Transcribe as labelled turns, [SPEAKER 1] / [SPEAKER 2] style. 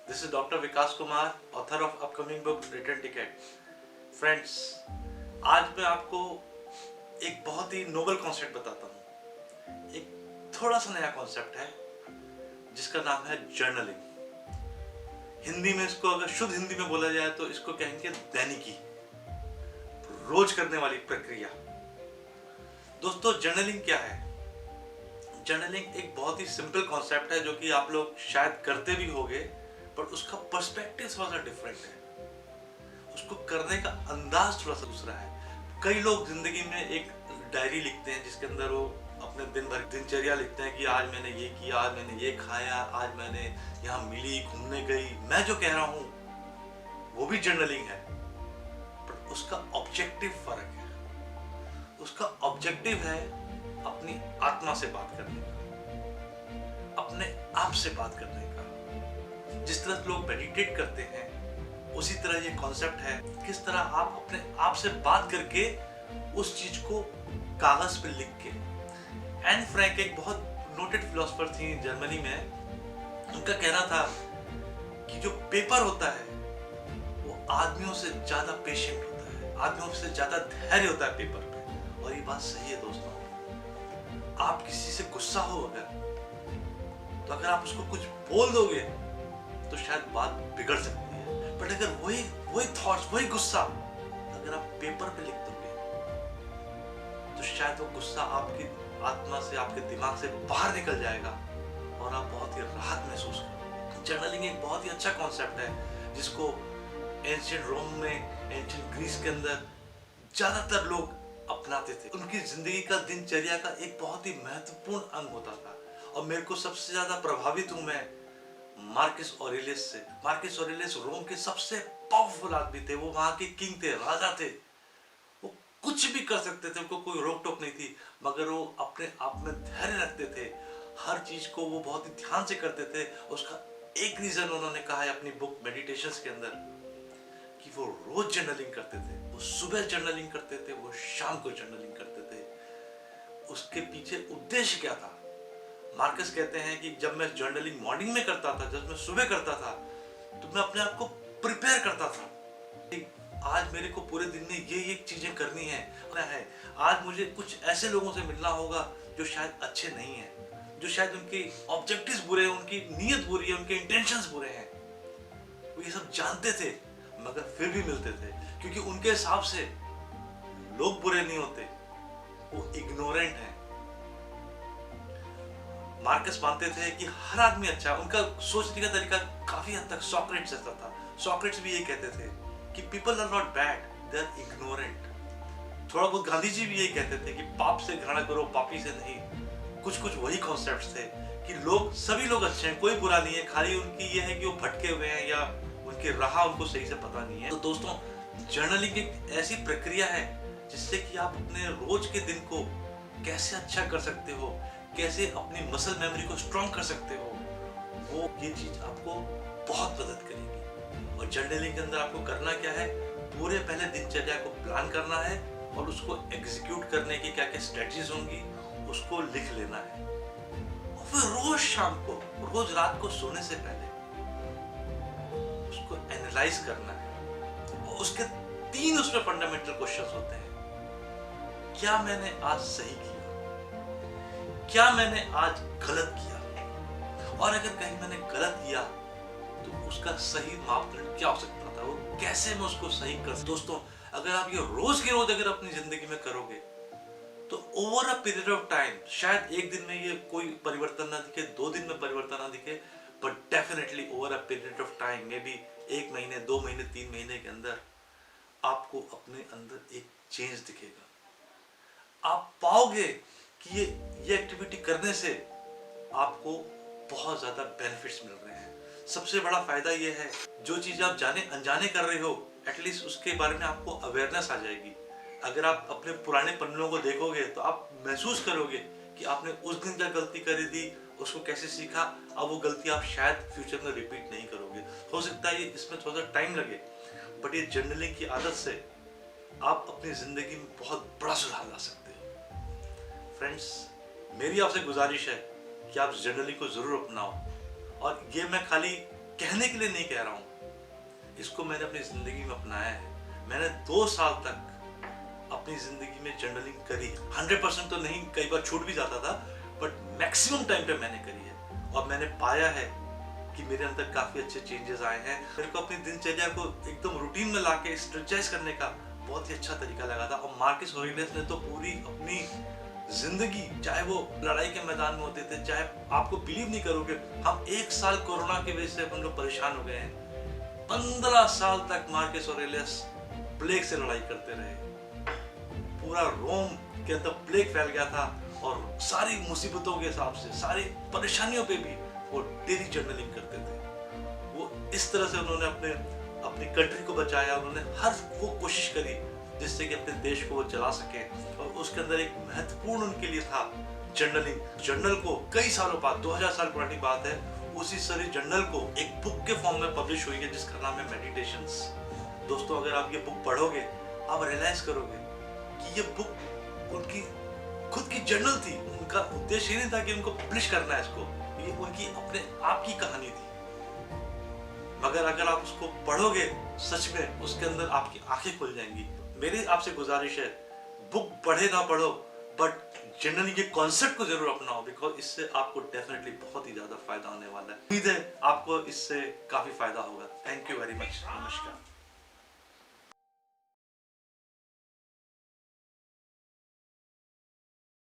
[SPEAKER 1] This is Dr. Vikas Kumar, author of upcoming book Return Ticket. Friends, आज मैं आपको एक बहुत ही नोबल कॉन्सेप्ट बताता हूँ। एक थोड़ा सा नया कॉन्सेप्ट है जिसका नाम है जर्नलिंग। हिंदी में इसको अगर शुद्ध हिंदी में बोला जाए तो इसको कहेंगे दैनिकी, रोज करने वाली प्रक्रिया। दोस्तों, जर्नलिंग क्या है? जर्नलिंग एक बहुत ही सिंपल कॉन्सेप्ट है जो कि आप लोग शायद करते भी होंगे, पर उसका पर्सपेक्टिव थोड़ा सा डिफरेंट है। उसको करने का अंदाज थोड़ा सा दूसरा है। कई लोग जिंदगी में एक डायरी लिखते हैं जिसके अंदर वो अपने दिन भर दिनचर्या लिखते हैं कि आज मैंने ये किया, आज मैंने ये खाया, आज मैंने यहाँ मिली, घूमने गई। मैं जो कह रहा हूँ वो भी जर्नलिंग है, पर उसका ऑब्जेक्टिव फर्क है। उसका ऑब्जेक्टिव है अपनी आत्मा से बात करने का, अपने आप से बात करने का। जिस तरह लोग मेडिटेट करते हैं उसी तरह ये कॉन्सेप्ट है, किस तरह आप अपने आप से बात करके उस चीज को कागज पे लिख के। एन फ्रैंक एक बहुत नोटेड फिलोसोफर थी जर्मनी में। उनका कहना था कि जो पेपर होता है वो आदमियों से ज्यादा पेशेंट होता है, आदमियों से ज्यादा धैर्य होता है पेपर पे। और ये बात सही है दोस्तों। आप किसी से गुस्सा हो तो अगर आप उसको कुछ बोल दोगे तो शायद बात बिगड़ सकती है, बट अगर वही थॉट्स, वही गुस्सा अगर आप पेपर पे लिख दोगे तो शायद वो गुस्सा आपकी आत्मा से, आपके दिमाग से बाहर निकल जाएगा और आप बहुत ही राहत महसूस करोगे। जर्नलिंग एक बहुत ही अच्छा कॉन्सेप्ट है जिसको एंशिएंट रोम में, एंशिएंट ग्रीस के अंदर ज्यादातर लोग अपनाते थे। उनकी जिंदगी का, दिनचर्या का एक बहुत ही महत्वपूर्ण अंग होता था। और मेरे को सबसे ज्यादा प्रभावित हूं मैं मार्कस ऑरेलियस से। मार्कस ऑरेलियस रोम के सबसे पावरफुल आदमी थे। वो वहां के किंग थे, राजा थे। वो कुछ भी कर सकते थे, उनको कोई रोक टोक नहीं थी, मगर वो अपने आप में धैर्य रखते थे। हर चीज को वो बहुत ही ध्यान से करते थे। उसका एक रीजन उन्होंने कहा है अपनी बुक मेडिटेशंस के अंदर कि वो रोज जर्नलिंग करते थे। वो सुबह जर्नलिंग करते थे, वो शाम को जर्नलिंग करते थे। उसके पीछे उद्देश्य क्या था? मार्कस कहते हैं कि जब मैं जर्नलिंग मॉर्निंग में करता था, जब मैं सुबह करता था, तो मैं अपने आप को प्रिपेयर करता था। आज मेरे को पूरे दिन में ये चीजें करनी है। आज मुझे कुछ ऐसे लोगों से मिलना होगा जो शायद अच्छे नहीं हैं, जो शायद उनके ऑब्जेक्टिव्स बुरे हैं, उनकी नीयत बुरी है, उनके इंटेंशंस बुरे हैं। वो ये सब जानते थे मगर फिर भी मिलते थे, क्योंकि उनके हिसाब से लोग बुरे नहीं होते, वो इग्नोरेंट हैं। मार्कस मानते थे कि हर आदमी अच्छा है। उनका सोचने का तरीका काफी हद तक सॉक्रेट्स जैसा था। सॉक्रेट्स भी ये कहते थे कि people are not bad, they are ignorant. थोड़ा बहुत गांधी जी भी यही कहते थे कि पाप से घृणा करो, पापी से नहीं। कुछ कुछ वही कॉन्सेप्ट्स थे कि लोग, सभी लोग अच्छे हैं, कोई बुरा नहीं है, खाली उनकी ये है कि वो भटके हुए हैं या उनकी राह उनको सही से पता नहीं है। तो दोस्तों, जर्नलिंग एक ऐसी प्रक्रिया है जिससे कि आप अपने रोज के दिन को कैसे अच्छा कर सकते हो, कैसे अपनी मसल मेमोरी को स्ट्रॉन्ग कर सकते हो, वो ये चीज आपको बहुत मदद करेगी। और जर्नलिंग के अंदर आपको करना क्या है? पूरे पहले दिनचर्या को प्लान करना है और उसको एग्जीक्यूट करने की क्या क्या स्ट्रेटजीज होंगी उसको लिख लेना है। और फिर रोज शाम को, रोज रात को सोने से पहले उसको एनालाइज करना है। और उसके 3 उसमें फंडामेंटल क्वेश्चंस होते हैं। क्या मैंने आज सही किया? क्या मैंने आज गलत किया? और अगर कहीं मैंने गलत किया तो उसका सही मापदंड क्या हो सकता था, वो कैसे मैं उसको सही कर। दोस्तों, अगर आप ये रोज के रोज अगर अपनी जिंदगी में करोगे तो over a period of time, शायद एक दिन में ये कोई परिवर्तन ना दिखे, 2 दिन में परिवर्तन ना दिखे, but definitely over a period of time, may be 1 महीने, 2 महीने, 3 महीने के अंदर आपको अपने अंदर एक चेंज दिखेगा। आप पाओगे कि ये एक्टिविटी करने से आपको बहुत ज्यादा बेनिफिट्स मिल रहे हैं। सबसे बड़ा फायदा ये है, जो चीज आप जाने अनजाने कर रहे हो, एटलीस्ट उसके बारे में आपको अवेयरनेस आ जाएगी। अगर आप अपने पुराने पन्नों को देखोगे तो आप महसूस करोगे कि आपने उस दिन क्या गलती करी थी, उसको कैसे सीखा। अब वो गलती आप शायद फ्यूचर में रिपीट नहीं करोगे। हो सकता है इसमें थोड़ा सा टाइम लगे, बट ये जर्नलिंग की आदत से आप अपनी जिंदगी में बहुत बड़ा सुधार ला सकते हो। फ्रेंड्स, मेरी आपसे गुजारिश है कि आप जर्नलिंग को जरूर अपनाओ। और ये मैं खाली कहने के लिए नहीं कह रहा हूँ, इसको मैंने अपनी ज़िंदगी में अपनाया है। मैंने 2 साल तक अपनी ज़िंदगी में जर्नलिंग करी। 100% तो नहीं, कई बार छूट भी जाता था, बट मैक्सिमम टाइम पे मैंने करी है और मैंने पाया है कि मेरे अंदर काफ़ी अच्छे चेंजेस आए हैं। मेरे को अपनी दिनचर्या को एकदम रूटीन में लाके स्ट्रेचेस करने का बहुत ही अच्छा तरीका लगा था। और मार्कस ऑरेलियस ने तो पूरी अपनी जिंदगी, चाहे वो लड़ाई के मैदान में होते थे, चाहे, आपको बिलीव नहीं करोगे, हम 1 साल कोरोना की वजह से हम लोग परेशान हो गए हैं। 15 साल तक मार्कस ऑरेलियस प्लेग से लड़ाई करते रहे। पूरा रोम के अंदर प्लेग फैल गया था और सारी मुसीबतों के हिसाब से, सारी परेशानियों पे भी वो डेली जर्नलिंग करते थे। वो इस तरह से उन्होंने अपनी कंट्री को बचाया। उन्होंने हर वो कोशिश करी जिससे कि अपने देश को वो चला सके। और उसके अंदर एक महत्वपूर्ण उनके लिए था जर्नलिंग। जर्नल को कई सालों बाद, 2000 साल पुरानी बात है, उसी सारी जर्नल को एक बुक के फॉर्म में पब्लिश हुई है जिसका नाम है मेडिटेशंस। दोस्तों, अगर आप ये बुक पढ़ोगे, आप रियलाइज करोगे कि ये बुक उनकी खुद की जर्नल थी। उनका उद्देश्य ये नहीं था कि उनको पब्लिश करना है इसको, ये उनकी अपने आप की कहानी थी। मगर अगर आप उसको पढ़ोगे सच में, उसके अंदर आपकी आंखें खुल जाएंगी। मेरी आपसे गुजारिश है, बुक पढ़े ना पढ़ो, बट जनरली ये कॉन्सेप्ट को जरूर अपनाओ, बिकॉज इससे आपको डेफिनेटली बहुत ही ज्यादा फायदा होने वाला है। उम्मीद है आपको इससे काफी फायदा होगा। Thank you very much. नमस्कार।